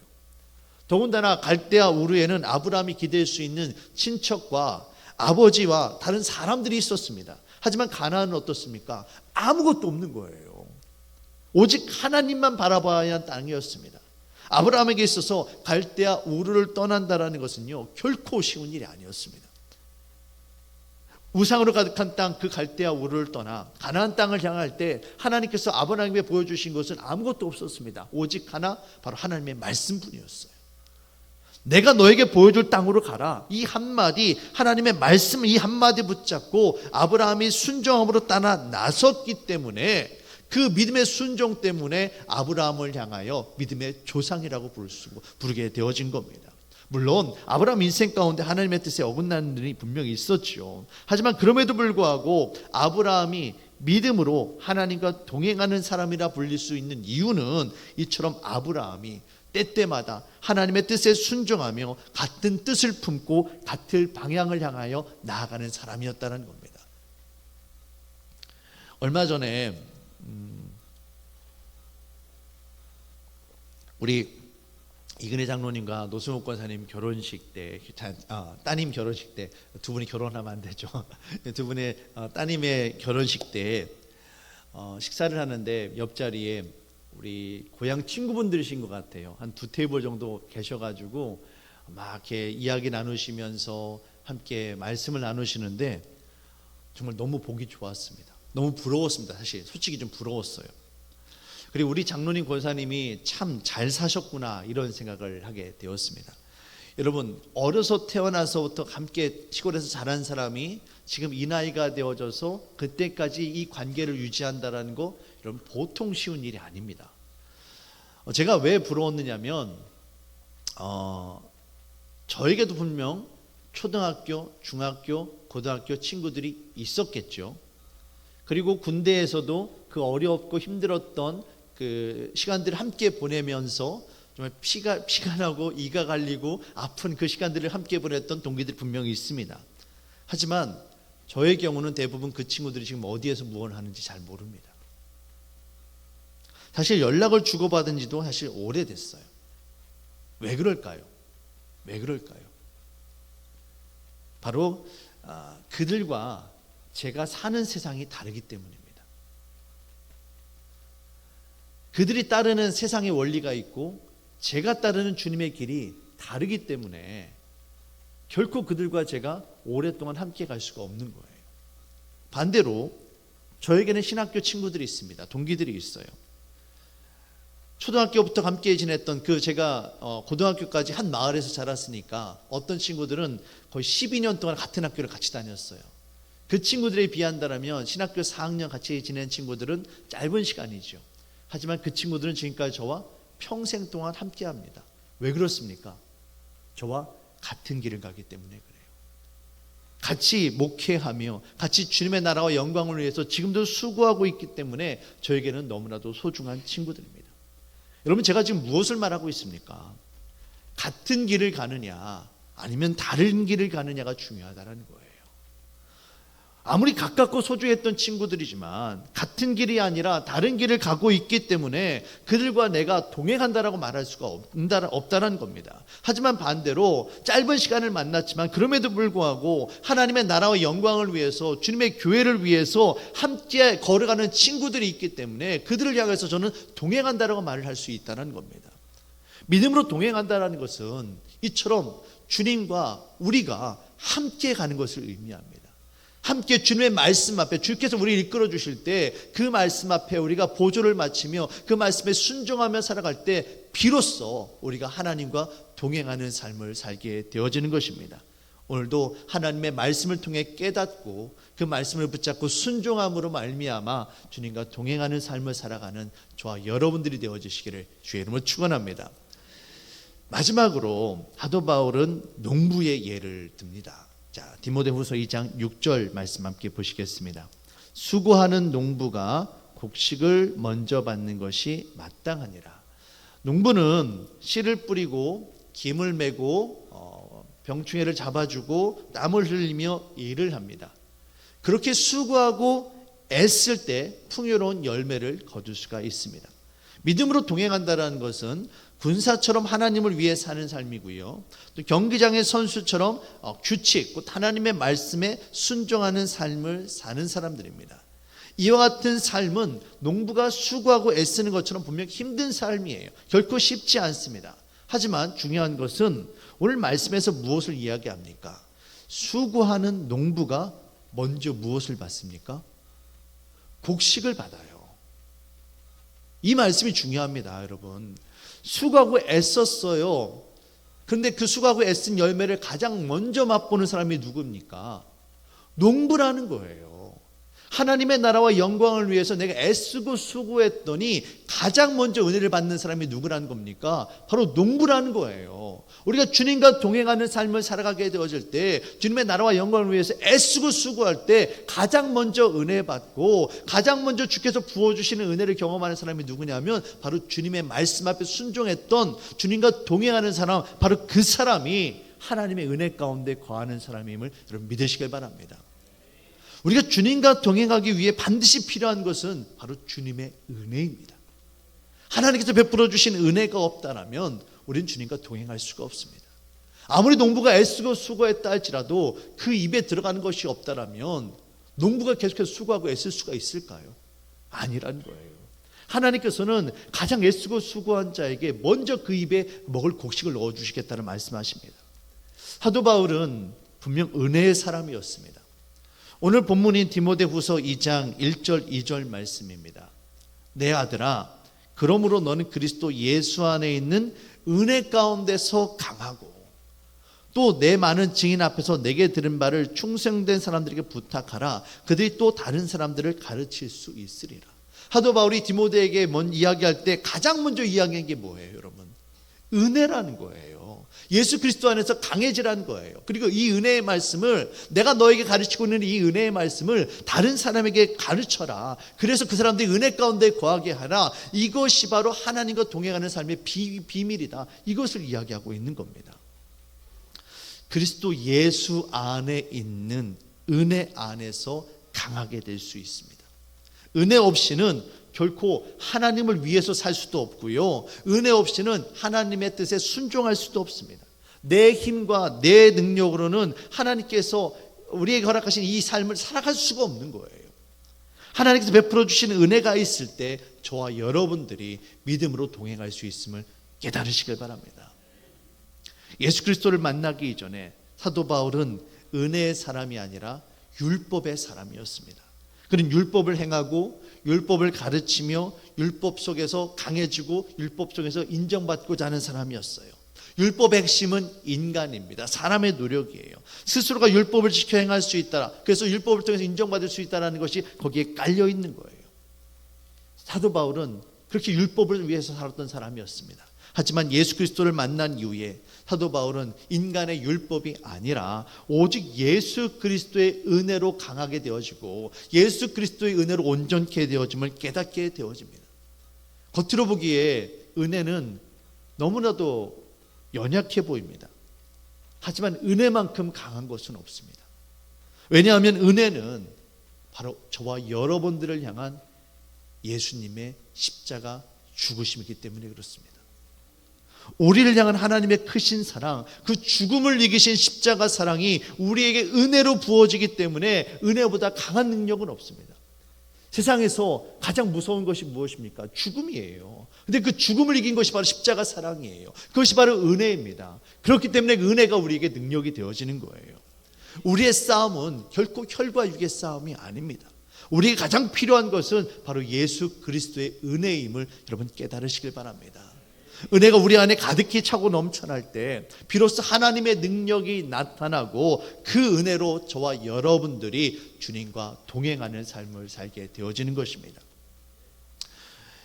더군다나 갈대아 우르에는 아브라함이 기댈 수 있는 친척과 아버지와 다른 사람들이 있었습니다. 하지만 가나안은 어떻습니까? 아무것도 없는 거예요. 오직 하나님만 바라봐야 하는 땅이었습니다. 아브라함에게 있어서 갈대아 우르를 떠난다라는 것은요, 결코 쉬운 일이 아니었습니다. 우상으로 가득한 땅, 그 갈대아 우르를 떠나 가나안 땅을 향할 때 하나님께서 아브라함에게 보여주신 것은 아무것도 없었습니다. 오직 하나, 바로 하나님의 말씀뿐이었어요. 내가 너에게 보여줄 땅으로 가라. 이 한마디, 하나님의 말씀 이 한마디 붙잡고 아브라함이 순종함으로 따라 나섰기 때문에, 그 믿음의 순종 때문에 아브라함을 향하여 믿음의 조상이라고 부르게 되어진 겁니다. 물론 아브라함 인생 가운데 하나님의 뜻에 어긋나는 일이 분명히 있었죠. 하지만 그럼에도 불구하고 아브라함이 믿음으로 하나님과 동행하는 사람이라 불릴 수 있는 이유는 이처럼 아브라함이 때때마다 하나님의 뜻에 순종하며 같은 뜻을 품고 같은 방향을 향하여 나아가는 사람이었다는 겁니다. 얼마 전에 우리 이근혜 장로님과 노승욱 권사님 결혼식 때, 따님 결혼식 때, 두 분이 결혼하면 안 되죠. 두 분의 따님의 결혼식 때 식사를 하는데 옆자리에 우리 고향 친구분들이신 것 같아요. 한 두 테이블 정도 계셔가지고 막 이렇게 이야기 나누시면서 함께 말씀을 나누시는데 정말 너무 보기 좋았습니다. 너무 부러웠습니다. 사실 솔직히 좀 부러웠어요. 그리고 우리 장로님 권사님이 참 잘 사셨구나, 이런 생각을 하게 되었습니다. 여러분, 어려서 태어나서부터 함께 시골에서 자란 사람이 지금 이 나이가 되어져서 그때까지 이 관계를 유지한다는 거, 여러분 보통 쉬운 일이 아닙니다. 제가 왜 부러웠느냐면 저에게도 분명 초등학교, 중학교, 고등학교 친구들이 있었겠죠. 그리고 군대에서도 그 어렵고 힘들었던 그 시간들을 함께 보내면서 정말 피가 나고 이가 갈리고 아픈 그 시간들을 함께 보냈던 동기들이 분명히 있습니다. 하지만 저의 경우는 대부분 그 친구들이 지금 어디에서 무엇을 하는지 잘 모릅니다. 사실 연락을 주고받은 지도 사실 오래됐어요. 왜 그럴까요? 왜 그럴까요? 바로 그들과 제가 사는 세상이 다르기 때문입니다. 그들이 따르는 세상의 원리가 있고 제가 따르는 주님의 길이 다르기 때문에 결코 그들과 제가 오랫동안 함께 갈 수가 없는 거예요. 반대로 저에게는 신학교 친구들이 있습니다. 동기들이 있어요. 초등학교부터 함께 지냈던 제가 고등학교까지 한 마을에서 자랐으니까 어떤 친구들은 거의 12년 동안 같은 학교를 같이 다녔어요. 그 친구들에 비한다면 신학교 4학년 같이 지낸 친구들은 짧은 시간이죠. 하지만 그 친구들은 지금까지 저와 평생 동안 함께 합니다. 왜 그렇습니까? 저와 같은 길을 가기 때문에 그래요. 같이 목회하며 같이 주님의 나라와 영광을 위해서 지금도 수고하고 있기 때문에 저에게는 너무나도 소중한 친구들입니다. 여러분, 제가 지금 무엇을 말하고 있습니까? 같은 길을 가느냐 아니면 다른 길을 가느냐가 중요하다는 거예요. 아무리 가깝고 소중했던 친구들이지만 같은 길이 아니라 다른 길을 가고 있기 때문에 그들과 내가 동행한다라고 말할 수가 없다는 겁니다. 하지만 반대로 짧은 시간을 만났지만 그럼에도 불구하고 하나님의 나라와 영광을 위해서 주님의 교회를 위해서 함께 걸어가는 친구들이 있기 때문에 그들을 향해서 저는 동행한다라고 말을 할 수 있다는 겁니다. 믿음으로 동행한다는 것은 이처럼 주님과 우리가 함께 가는 것을 의미합니다. 함께 주님의 말씀 앞에 주께서 우리를 이끌어 주실 때 그 말씀 앞에 우리가 보조를 마치며 그 말씀에 순종하며 살아갈 때 비로소 우리가 하나님과 동행하는 삶을 살게 되어지는 것입니다. 오늘도 하나님의 말씀을 통해 깨닫고 그 말씀을 붙잡고 순종함으로 말미암아 주님과 동행하는 삶을 살아가는 저와 여러분들이 되어지시기를 주의 이름으로 축원합니다. 마지막으로 사도 바울은 농부의 예를 듭니다. 자, 디모데후서 2장 6절 말씀 함께 보시겠습니다. 수고하는 농부가 곡식을 먼저 받는 것이 마땅하니라. 농부는 씨를 뿌리고 김을 메고 병충해를 잡아주고 땀을 흘리며 일을 합니다. 그렇게 수고하고 애쓸 때 풍요로운 열매를 거둘 수가 있습니다. 믿음으로 동행한다는 것은 군사처럼 하나님을 위해 사는 삶이고요. 또 경기장의 선수처럼 규칙, 곧 하나님의 말씀에 순종하는 삶을 사는 사람들입니다. 이와 같은 삶은 농부가 수고하고 애쓰는 것처럼 분명 힘든 삶이에요. 결코 쉽지 않습니다. 하지만 중요한 것은 오늘 말씀에서 무엇을 이야기합니까? 수고하는 농부가 먼저 무엇을 받습니까? 곡식을 받아요. 이 말씀이 중요합니다, 여러분. 수고하고 애썼어요. 그런데 그 수고하고 애쓴 열매를 가장 먼저 맛보는 사람이 누굽니까? 농부라는 거예요. 하나님의 나라와 영광을 위해서 내가 애쓰고 수고했더니 가장 먼저 은혜를 받는 사람이 누구라는 겁니까? 바로 농부라는 거예요. 우리가 주님과 동행하는 삶을 살아가게 되어질 때 주님의 나라와 영광을 위해서 애쓰고 수고할 때 가장 먼저 은혜 받고 가장 먼저 주께서 부어주시는 은혜를 경험하는 사람이 누구냐면 바로 주님의 말씀 앞에 순종했던 주님과 동행하는 사람, 바로 그 사람이 하나님의 은혜 가운데 거하는 사람임을 여러분 믿으시길 바랍니다. 우리가 주님과 동행하기 위해 반드시 필요한 것은 바로 주님의 은혜입니다. 하나님께서 베풀어 주신 은혜가 없다면 우리는 주님과 동행할 수가 없습니다. 아무리 농부가 애쓰고 수고했다 할지라도 그 입에 들어가는 것이 없다면 농부가 계속해서 수고하고 애쓸 수가 있을까요? 아니라는 거예요. 하나님께서는 가장 애쓰고 수고한 자에게 먼저 그 입에 먹을 곡식을 넣어주시겠다는 말씀하십니다. 사도 바울은 분명 은혜의 사람이었습니다. 오늘 본문인 디모데후서 2장 1절 2절 말씀입니다. 내 아들아, 그러므로 너는 그리스도 예수 안에 있는 은혜 가운데서 강하고 또 내 많은 증인 앞에서 내게 들은 바를 충성된 사람들에게 부탁하라. 그들이 또 다른 사람들을 가르칠 수 있으리라. 사도 바울이 디모데에게 이야기할 때 가장 먼저 이야기한 게 뭐예요, 여러분? 은혜라는 거예요. 예수 그리스도 안에서 강해지라는 거예요. 그리고 이 은혜의 말씀을, 내가 너에게 가르치고 있는 이 은혜의 말씀을 다른 사람에게 가르쳐라. 그래서 그 사람들이 은혜 가운데 거하게 하라. 이것이 바로 하나님과 동행하는 삶의 비밀이다. 이것을 이야기하고 있는 겁니다. 그리스도 예수 안에 있는 은혜 안에서 강하게 될 수 있습니다. 은혜 없이는 결코 하나님을 위해서 살 수도 없고요. 은혜 없이는 하나님의 뜻에 순종할 수도 없습니다. 내 힘과 내 능력으로는 하나님께서 우리에게 허락하신 이 삶을 살아갈 수가 없는 거예요. 하나님께서 베풀어 주신 은혜가 있을 때 저와 여러분들이 믿음으로 동행할 수 있음을 깨달으시길 바랍니다. 예수 그리스도를 만나기 이전에 사도 바울은 은혜의 사람이 아니라 율법의 사람이었습니다. 그는 율법을 행하고 율법을 가르치며 율법 속에서 강해지고 율법 속에서 인정받고자 하는 사람이었어요. 율법의 핵심은 인간입니다. 사람의 노력이에요. 스스로가 율법을 지켜 행할 수 있다. 그래서 율법을 통해서 인정받을 수 있다는 것이 거기에 깔려 있는 거예요. 사도 바울은 그렇게 율법을 위해서 살았던 사람이었습니다. 하지만 예수 그리스도를 만난 이후에 사도 바울은 인간의 율법이 아니라 오직 예수 그리스도의 은혜로 강하게 되어지고 예수 그리스도의 은혜로 온전케 되어짐을 깨닫게 되어집니다. 겉으로 보기에 은혜는 너무나도 연약해 보입니다. 하지만 은혜만큼 강한 것은 없습니다. 왜냐하면 은혜는 바로 저와 여러분들을 향한 예수님의 십자가 죽으심이기 때문에 그렇습니다. 우리를 향한 하나님의 크신 사랑, 그 죽음을 이기신 십자가 사랑이 우리에게 은혜로 부어지기 때문에 은혜보다 강한 능력은 없습니다. 세상에서 가장 무서운 것이 무엇입니까? 죽음이에요. 근데 그 죽음을 이긴 것이 바로 십자가 사랑이에요. 그것이 바로 은혜입니다. 그렇기 때문에 은혜가 우리에게 능력이 되어지는 거예요. 우리의 싸움은 결코 혈과 육의 싸움이 아닙니다. 우리에게 가장 필요한 것은 바로 예수 그리스도의 은혜임을 여러분 깨달으시길 바랍니다. 은혜가 우리 안에 가득히 차고 넘쳐날 때 비로소 하나님의 능력이 나타나고 그 은혜로 저와 여러분들이 주님과 동행하는 삶을 살게 되어지는 것입니다.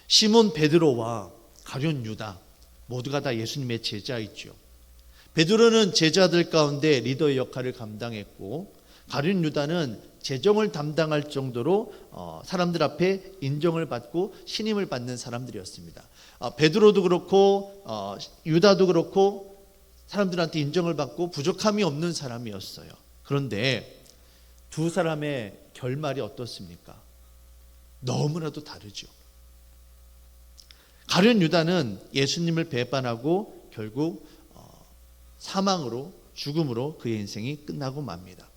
시몬 베드로와 가룟 유다 모두가 다 예수님의 제자이죠. 베드로는 제자들 가운데 리더의 역할을 감당했고 가룟 유다는 재정을 담당할 정도로 사람들 앞에 인정을 받고 신임을 받는 사람들이었습니다. 베드로도 그렇고 유다도 그렇고 사람들한테 인정을 받고 부족함이 없는 사람이었어요. 그런데 두 사람의 결말이 어떻습니까? 너무나도 다르죠. 가룟 유다는 예수님을 배반하고 결국 사망으로 죽음으로 그의 인생이 끝나고 맙니다.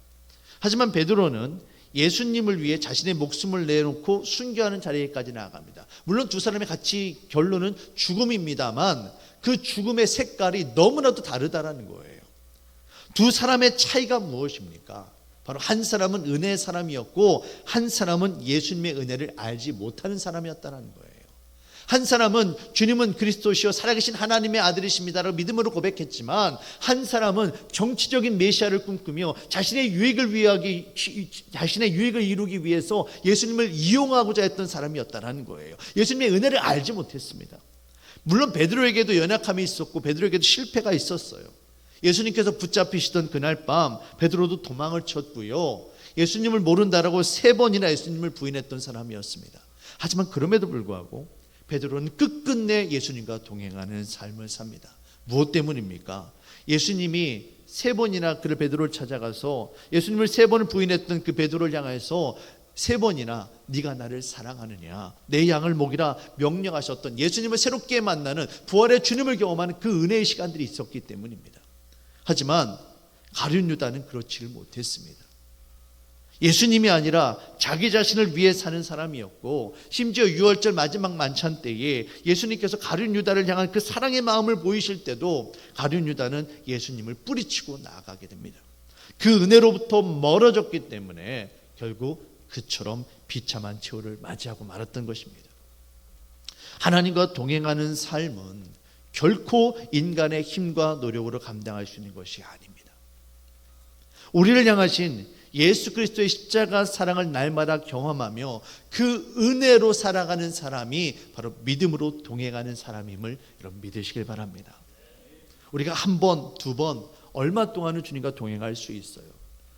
하지만 베드로는 예수님을 위해 자신의 목숨을 내놓고 순교하는 자리에까지 나아갑니다. 물론 두 사람의 같이 결론은 죽음입니다만 그 죽음의 색깔이 너무나도 다르다라는 거예요. 두 사람의 차이가 무엇입니까? 바로 한 사람은 은혜의 사람이었고 한 사람은 예수님의 은혜를 알지 못하는 사람이었다는 거예요. 한 사람은 주님은 그리스도시요 살아계신 하나님의 아들이십니다라고 믿음으로 고백했지만 한 사람은 정치적인 메시아를 꿈꾸며 자신의 유익을 이루기 위해서 예수님을 이용하고자 했던 사람이었다는 거예요. 예수님의 은혜를 알지 못했습니다. 물론 베드로에게도 연약함이 있었고 베드로에게도 실패가 있었어요. 예수님께서 붙잡히시던 그날 밤 베드로도 도망을 쳤고요. 예수님을 모른다라고 3번이나 예수님을 부인했던 사람이었습니다. 하지만 그럼에도 불구하고 베드로는 끝끝내 예수님과 동행하는 삶을 삽니다. 무엇 때문입니까? 예수님이 3번이나 그를 베드로를 찾아가서 예수님을 3번을 부인했던 그 베드로를 향해서 3번이나 네가 나를 사랑하느냐 내 양을 먹이라 명령하셨던 예수님을 새롭게 만나는 부활의 주님을 경험하는 그 은혜의 시간들이 있었기 때문입니다. 하지만 가룟 유다는 그렇지를 못했습니다. 예수님이 아니라 자기 자신을 위해 사는 사람이었고 심지어 유월절 마지막 만찬 때에 예수님께서 가룟 유다를 향한 그 사랑의 마음을 보이실 때도 가룟 유다는 예수님을 뿌리치고 나아가게 됩니다. 그 은혜로부터 멀어졌기 때문에 결국 그처럼 비참한 최후를 맞이하고 말았던 것입니다. 하나님과 동행하는 삶은 결코 인간의 힘과 노력으로 감당할 수 있는 것이 아닙니다. 우리를 향하신 예수 그리스도의 십자가 사랑을 날마다 경험하며 그 은혜로 살아가는 사람이 바로 믿음으로 동행하는 사람임을 여러분 믿으시길 바랍니다. 우리가 한 번, 두 번 얼마 동안은 주님과 동행할 수 있어요.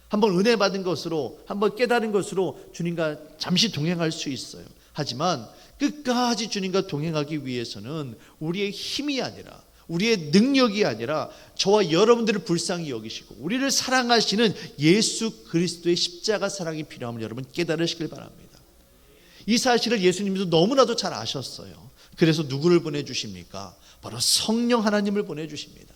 한번 은혜 받은 것으로 한번 깨달은 것으로 주님과 잠시 동행할 수 있어요. 하지만 끝까지 주님과 동행하기 위해서는 우리의 힘이 아니라 우리의 능력이 아니라 저와 여러분들을 불쌍히 여기시고 우리를 사랑하시는 예수 그리스도의 십자가 사랑이 필요함을 여러분 깨달으시길 바랍니다. 이 사실을 예수님도 너무나도 잘 아셨어요. 그래서 누구를 보내주십니까? 바로 성령 하나님을 보내주십니다.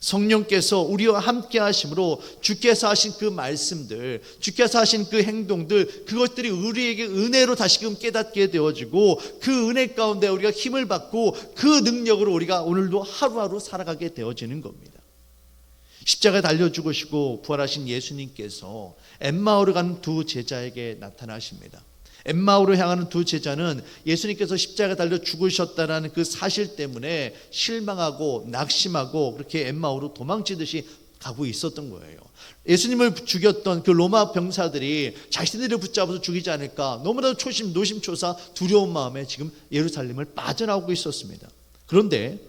성령께서 우리와 함께 하심으로 주께서 하신 그 말씀들, 주께서 하신 그 행동들, 그것들이 우리에게 은혜로 다시금 깨닫게 되어지고 그 은혜 가운데 우리가 힘을 받고 그 능력으로 우리가 오늘도 하루하루 살아가게 되어지는 겁니다. 십자가에 달려 죽으시고 부활하신 예수님께서 엠마오를 가는 두 제자에게 나타나십니다. 엠마오로 향하는 두 제자는 예수님께서 십자가에 달려 죽으셨다는 그 사실 때문에 실망하고 낙심하고 그렇게 엠마오로 도망치듯이 가고 있었던 거예요. 예수님을 죽였던 그 로마 병사들이 자신들을 붙잡아서 죽이지 않을까 너무나도 노심초사 두려운 마음에 지금 예루살렘을 빠져나오고 있었습니다. 그런데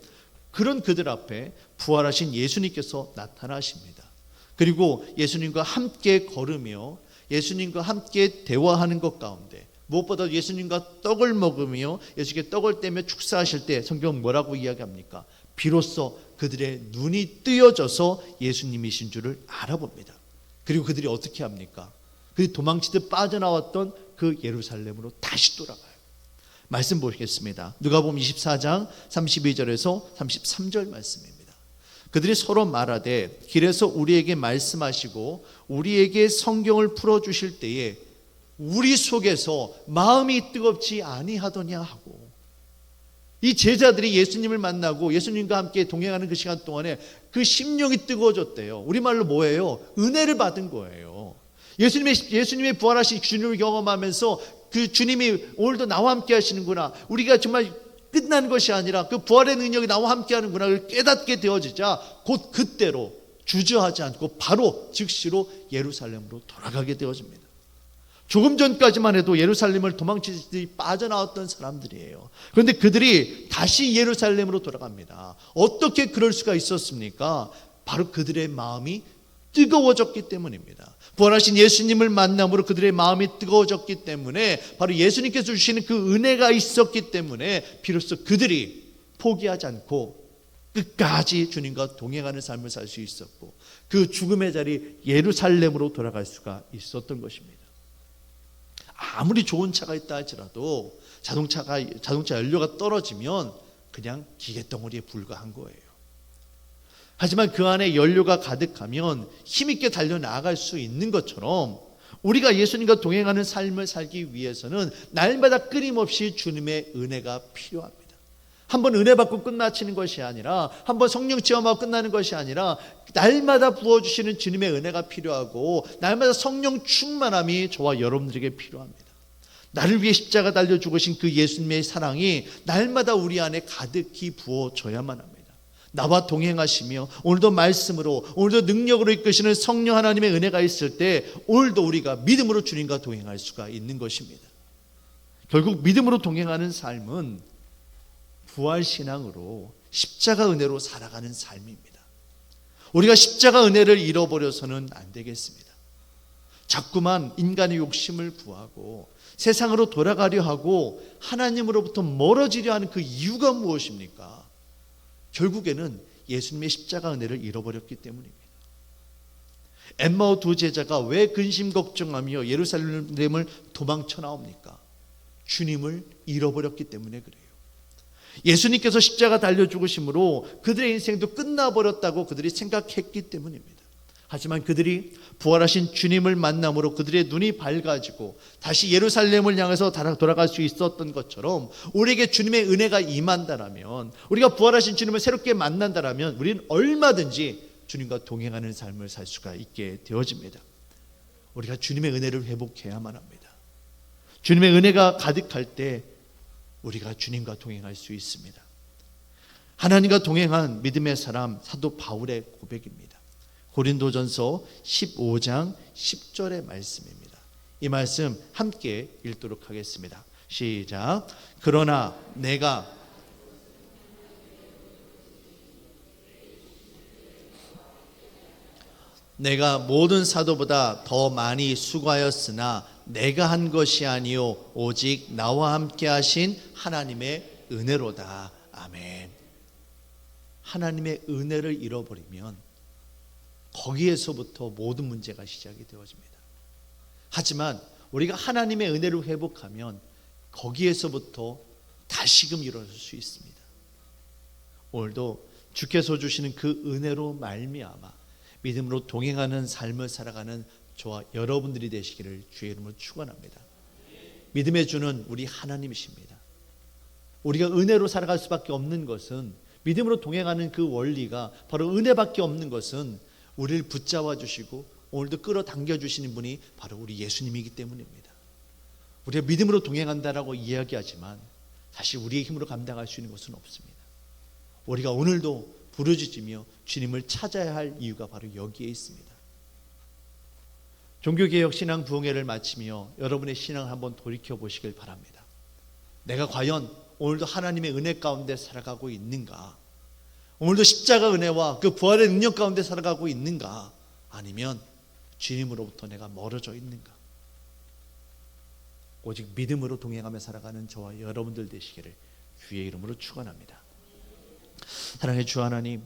그런 그들 앞에 부활하신 예수님께서 나타나십니다. 그리고 예수님과 함께 걸으며 예수님과 함께 대화하는 것 가운데 무엇보다 예수님과 떡을 먹으며 예수님께 떡을 떼며 축사하실 때 성경은 뭐라고 이야기합니까? 비로소 그들의 눈이 뜨여져서 예수님이신 줄을 알아봅니다. 그리고 그들이 어떻게 합니까? 그들이 도망치듯 빠져나왔던 그 예루살렘으로 다시 돌아가요. 말씀 보시겠습니다. 누가복음 24장 32절에서 33절 말씀입니다. 그들이 서로 말하되 길에서 우리에게 말씀하시고 우리에게 성경을 풀어주실 때에 우리 속에서 마음이 뜨겁지 아니하더냐 하고, 이 제자들이 예수님을 만나고 예수님과 함께 동행하는 그 시간 동안에 그 심령이 뜨거워졌대요. 우리말로 뭐예요? 은혜를 받은 거예요. 예수님의 부활하신 주님을 경험하면서 그 주님이 오늘도 나와 함께 하시는구나, 우리가 정말 끝난 것이 아니라 그 부활의 능력이 나와 함께 하는구나 를 깨닫게 되어지자 곧 그때로 주저하지 않고 바로 즉시로 예루살렘으로 돌아가게 되어집니다. 조금 전까지만 해도 예루살렘을 도망치듯이 빠져나왔던 사람들이에요. 그런데 그들이 다시 예루살렘으로 돌아갑니다. 어떻게 그럴 수가 있었습니까? 바로 그들의 마음이 뜨거워졌기 때문입니다. 부활하신 예수님을 만남으로 그들의 마음이 뜨거워졌기 때문에, 바로 예수님께서 주시는 그 은혜가 있었기 때문에 비로소 그들이 포기하지 않고 끝까지 주님과 동행하는 삶을 살 수 있었고, 그 죽음의 자리 예루살렘으로 돌아갈 수가 있었던 것입니다. 아무리 좋은 차가 있다 할지라도 자동차 연료가 떨어지면 그냥 기계덩어리에 불과한 거예요. 하지만 그 안에 연료가 가득하면 힘있게 달려나갈 수 있는 것처럼 우리가 예수님과 동행하는 삶을 살기 위해서는 날마다 끊임없이 주님의 은혜가 필요합니다. 한번 은혜 받고 끝나치는 것이 아니라, 한번 성령 체험하고 끝나는 것이 아니라 날마다 부어주시는 주님의 은혜가 필요하고 날마다 성령 충만함이 저와 여러분들에게 필요합니다. 나를 위해 십자가 달려 죽으신 그 예수님의 사랑이 날마다 우리 안에 가득히 부어져야만 합니다. 나와 동행하시며 오늘도 말씀으로, 오늘도 능력으로 이끄시는 성령 하나님의 은혜가 있을 때 오늘도 우리가 믿음으로 주님과 동행할 수가 있는 것입니다. 결국 믿음으로 동행하는 삶은 부활신앙으로 십자가 은혜로 살아가는 삶입니다. 우리가 십자가 은혜를 잃어버려서는 안 되겠습니다. 자꾸만 인간의 욕심을 구하고 세상으로 돌아가려 하고 하나님으로부터 멀어지려 하는 그 이유가 무엇입니까? 결국에는 예수님의 십자가 은혜를 잃어버렸기 때문입니다. 엠마오 두 제자가 왜 근심 걱정하며 예루살렘을 도망쳐 나옵니까? 주님을 잃어버렸기 때문에 그래요. 예수님께서 십자가 달려 죽으심으로 그들의 인생도 끝나버렸다고 그들이 생각했기 때문입니다. 하지만 그들이 부활하신 주님을 만남으로 그들의 눈이 밝아지고 다시 예루살렘을 향해서 돌아갈 수 있었던 것처럼, 우리에게 주님의 은혜가 임한다라면, 우리가 부활하신 주님을 새롭게 만난다라면 우리는 얼마든지 주님과 동행하는 삶을 살 수가 있게 되어집니다. 우리가 주님의 은혜를 회복해야만 합니다. 주님의 은혜가 가득할 때 우리가 주님과 동행할 수 있습니다. 하나님과 동행한 믿음의 사람 사도 바울의 고백입니다. 고린도전서 15장 10절의 말씀입니다. 이 말씀 함께 읽도록 하겠습니다. 시작. 그러나 내가 모든 사도보다 더 많이 수고하였으나 내가 한 것이 아니요 오직 나와 함께 하신 하나님의 은혜로다. 아멘. 하나님의 은혜를 잃어버리면 거기에서부터 모든 문제가 시작이 되어집니다. 하지만 우리가 하나님의 은혜를 회복하면 거기에서부터 다시금 일어날 수 있습니다. 오늘도 주께서 주시는 그 은혜로 말미암아 믿음으로 동행하는 삶을 살아가는 저와 여러분들이 되시기를 주의 이름으로 축원합니다. 믿음의 주는 우리 하나님이십니다. 우리가 은혜로 살아갈 수밖에 없는 것은, 믿음으로 동행하는 그 원리가 바로 은혜밖에 없는 것은 우리를 붙잡아 주시고 오늘도 끌어당겨 주시는 분이 바로 우리 예수님이기 때문입니다. 우리가 믿음으로 동행한다라고 이야기하지만 사실 우리의 힘으로 감당할 수 있는 것은 없습니다. 우리가 오늘도 부르짖으며 주님을 찾아야 할 이유가 바로 여기에 있습니다. 종교개혁 신앙 부흥회를 마치며 여러분의 신앙을 한번 돌이켜보시길 바랍니다. 내가 과연 오늘도 하나님의 은혜 가운데 살아가고 있는가? 오늘도 십자가 은혜와 그 부활의 능력 가운데 살아가고 있는가? 아니면 주님으로부터 내가 멀어져 있는가? 오직 믿음으로 동행하며 살아가는 저와 여러분들 되시기를 주의 이름으로 축원합니다. 사랑의 주 하나님,